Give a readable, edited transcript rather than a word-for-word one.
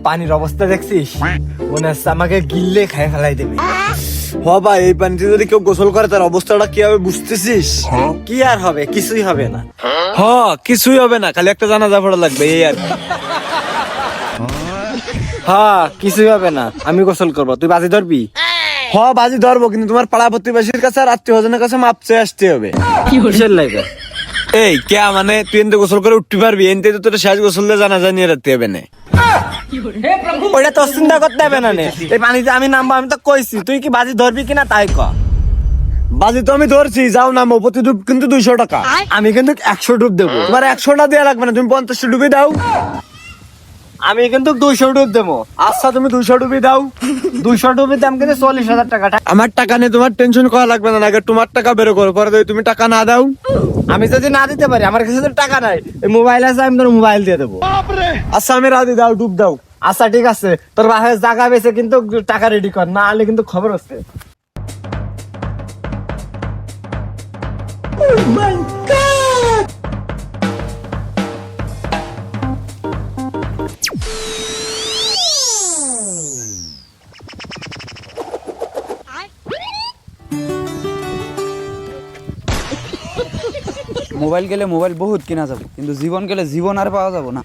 পানির অবস্থা দেখছিস? মনে হচ্ছে আমাকে গিললে খায় ফেলাই দেবে। ভাই এই পানিতে যদি কেউ গোসল করে তার অবস্থাটা কি হবে বুঝতেছিস? কি আর হবে, কিছুই হবে না। কিছুই হবে না, খালি একটা জানাজা পড়া লাগবে এই আর কি। কিছুই হবে না, আমি গোসল করবো, তুই বাজি ধরবি? বাজি ধরবো, কিন্তু তোমার পাড়া প্রতিবেশীর কাছে আর আত্মীয়স্বজনের কাছে মাপ চেয়ে আসতে হবে। কিসের লাগে? এই কে মানে তুই এনতে গোসল করে উঠতে পারবি? এনতে তো তোর শেষ গোসল দিয়ে জানাজা নিয়ে রাখতে হবে না। ওইটা তোর চিন্তা করতে হবে না নে। এই পানিতে আমি নামবো, আমি তো কইছি, তুই কি বাজি ধরবি কিনা তাই ক। বাজি তো আমি ধরছি, যাও নামো, প্রতি ডুব কিন্তু 200 টাকা। আমি কিন্তু 100 ডুব দেবো। তোমার 100টা দেওয়া লাগবে না, তুমি 50টা ডুবে দাও। আমি কিন্তু 200 ডুব দেবো। আচ্ছা তুমি 200 ডুবি দাও। 200 ডুবির দাম কিন্তু 40,000 টাকা। আমার টাকা নিয়ে তোমার টেনশন করা লাগবে না, আগে তোমার টাকা বের করো, পরে যদি তুমি টাকা না দাও। আমি যদি না দিতে পারি, আমার কাছে তো টাকা নাই, এই মোবাইল আছে, আমি তোর মোবাইল দিয়ে দেবো। আচ্ছা আমি রাজি, দাও ডুব দাও। আচ্ছা ঠিক আছে, তোর বাসায় জায়গা বেছে কিন্তু টাকা রেডি কর, না হলে কিন্তু খবর হচ্ছে। মোবাইল গেলে মোবাইল বহুত কিনা যাবে, কিন্তু জীবন গেলে জীবন আর পাওয়া যাবে না।